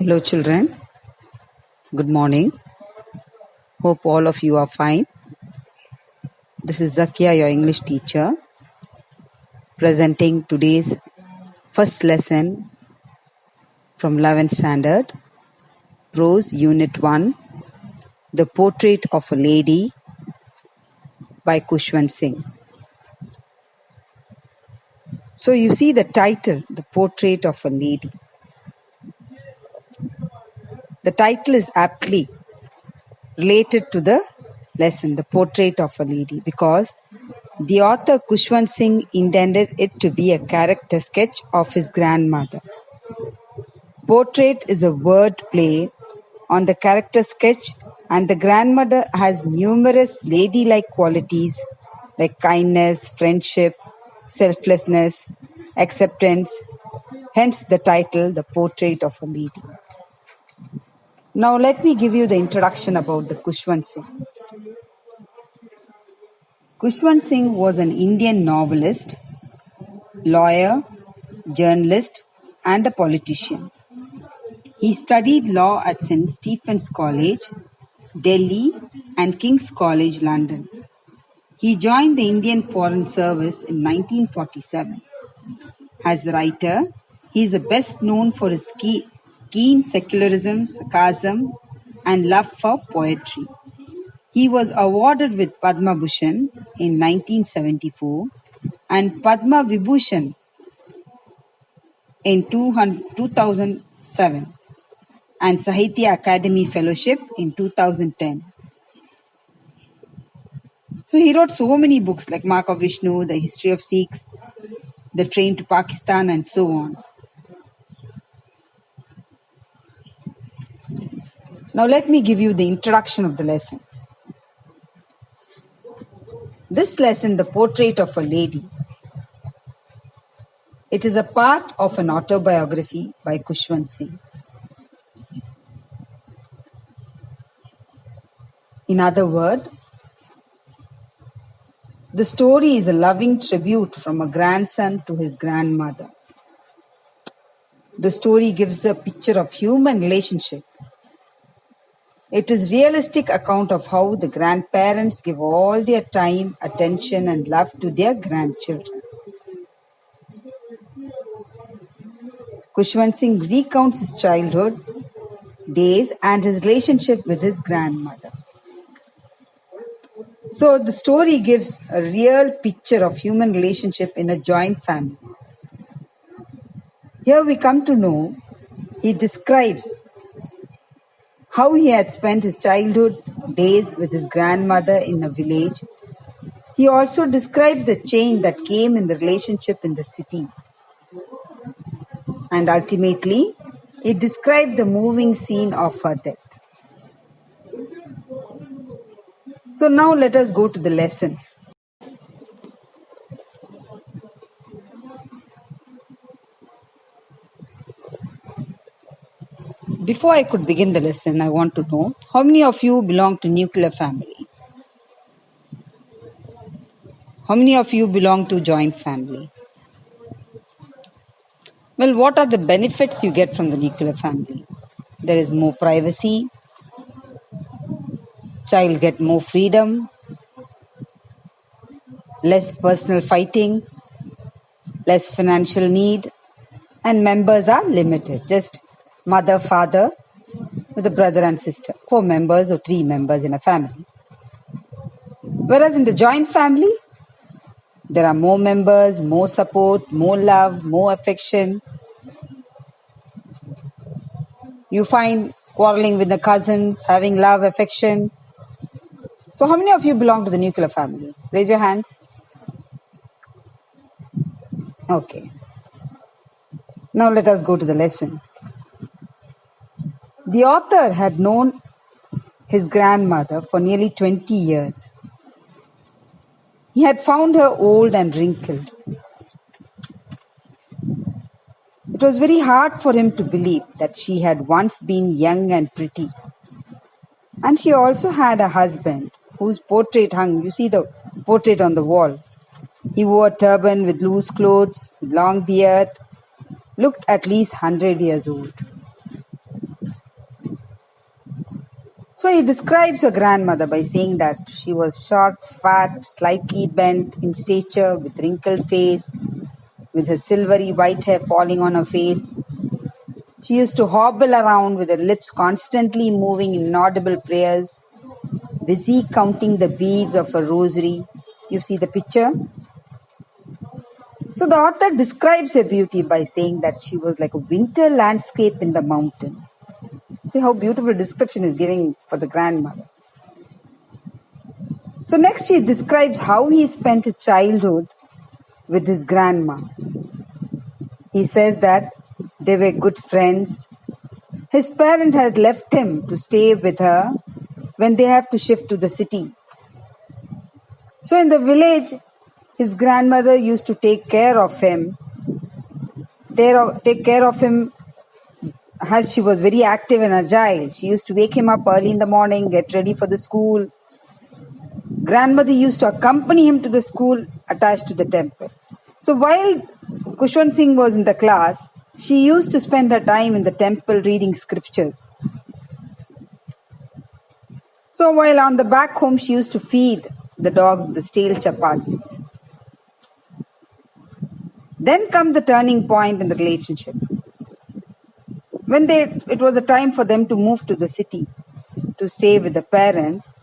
Hello children, good morning. Hope all of you are fine. This is Zakia, your English teacher, presenting today's first lesson from 11th standard, Prose Unit 1, The Portrait of a Lady by Khushwant Singh. So you see the title, The Portrait of a Lady. The title is aptly related to the lesson, The Portrait of a Lady, because the author Khushwant Singh intended it to be a character sketch of his grandmother. Portrait is a word play on the character sketch, and the grandmother has numerous ladylike qualities like kindness, friendship, selflessness, acceptance, hence the title, The Portrait of a Lady. Now let me give you the introduction about the Khushwant Singh. Khushwant Singh was an Indian novelist, lawyer, journalist, and a politician. He studied law at St. Stephen's College, Delhi, and King's College, London. He joined the Indian Foreign Service in 1947. As a writer, he is best known for his keen secularism, sarcasm, and love for poetry. He was awarded with Padma Bhushan in 1974 and Padma Vibhushan in 2007 and Sahitya Akademi Fellowship in 2010. So he wrote so many books like Mark of Vishnu, The History of Sikhs, The Train to Pakistan, and so on. Now let me give you the introduction of the lesson. This lesson, The Portrait of a Lady, it is a part of an autobiography by Khushwant Singh. In other words, the story is a loving tribute from a grandson to his grandmother. The story gives a picture of human relationship. It is realistic account of how the grandparents give all their time, attention, and love to their grandchildren. Khushwant Singh recounts his childhood days and his relationship with his grandmother. So the story gives a real picture of human relationship in a joint family. Here we come to know he describes how he had spent his childhood days with his grandmother in a village. He also describes the change that came in the relationship in the city. And ultimately, he described the moving scene of her death. So now let us go to the lesson. Before I could begin the lesson, I want to know how many of you belong to nuclear family? How many of you belong to joint family? Well, what are the benefits you get from the nuclear family? There is more privacy, child get more freedom, less personal fighting, less financial need, and members are limited. Just mother, father, with a brother and sister, 4 members or 3 members in a family. Whereas in the joint family, there are more members, more support, more love, more affection. You find quarreling with the cousins, having love, affection. So how many of you belong to the nuclear family? Raise your hands. Okay. Now let us go to the lesson. The author had known his grandmother for nearly 20 years. He had found her old and wrinkled. It was very hard for him to believe that she had once been young and pretty. And she also had a husband whose portrait hung. You see the portrait on the wall. He wore a turban with loose clothes, with long beard, looked at least 100 years old. So he describes her grandmother by saying that she was short, fat, slightly bent in stature, with wrinkled face, with her silvery white hair falling on her face. She used to hobble around with her lips constantly moving in inaudible prayers, busy counting the beads of her rosary. You see the picture? So the author describes her beauty by saying that she was like a winter landscape in the mountains. See how beautiful description is giving for the grandmother. So next he describes how he spent his childhood with his grandma. He says that they were good friends. His parent had left him to stay with her when they have to shift to the city. So in the village, his grandmother used to take care of him as she was very active and agile. She used to wake him up early in the morning, get ready for the school. Grandmother used to accompany him to the school attached to the temple. So while Khushwant Singh was in the class, she used to spend her time in the temple reading scriptures. So while on the back home, she used to feed the dogs the stale chapatis. Then comes the turning point in the relationship. When it was a time for them to move to the city to stay with the parents.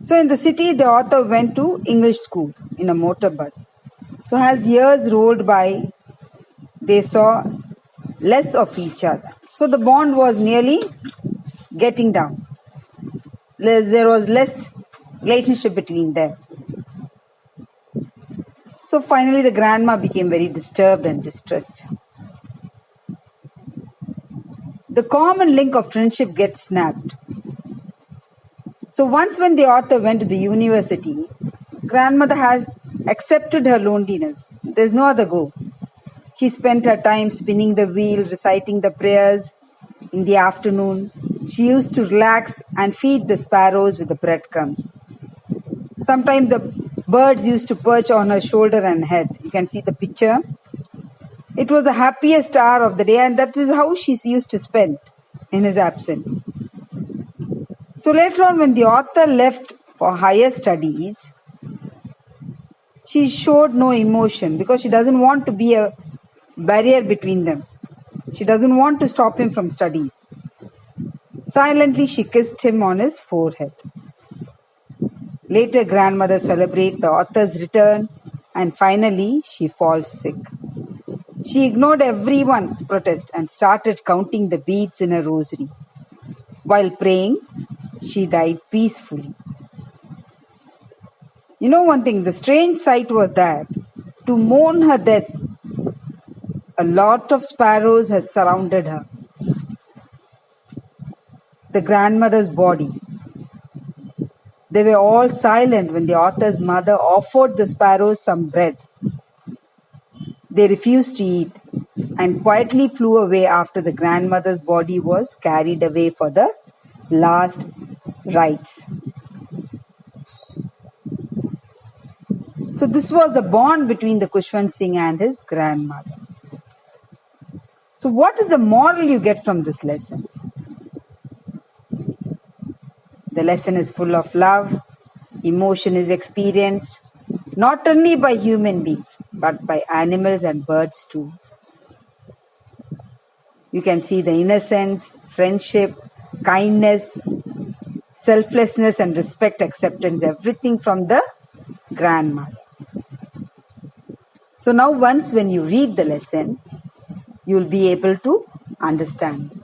So in the city, the author went to English school in a motor bus. So as years rolled by, they saw less of each other. So the bond was nearly getting down. There was less relationship between them. So finally the grandma became very disturbed and distressed. The common link of friendship gets snapped. So once when the author went to the university, grandmother has accepted her loneliness. There's no other go. She spent her time spinning the wheel, reciting the prayers in the afternoon. She used to relax and feed the sparrows with the breadcrumbs. Sometimes the birds used to perch on her shoulder and head. You can see the picture. It was the happiest hour of the day, and that is how she used to spend in his absence. So later on, when the author left for higher studies, she showed no emotion because she doesn't want to be a barrier between them. She doesn't want to stop him from studies. Silently, she kissed him on his forehead. Later, grandmother celebrates the author's return, and finally, she falls sick. She ignored everyone's protest and started counting the beads in her rosary. While praying, she died peacefully. You know one thing, the strange sight was that to mourn her death, a lot of sparrows had surrounded her. The grandmother's body. They were all silent when the author's mother offered the sparrows some bread. They refused to eat and quietly flew away after the grandmother's body was carried away for the last rites. So this was the bond between the Khushwant Singh and his grandmother. So what is the moral you get from this lesson? The lesson is full of love. Emotion is experienced not only by human beings but by animals and birds too. You can see the innocence, friendship, kindness, selflessness and respect, acceptance, everything from the grandmother. So now once when you read the lesson, you will be able to understand.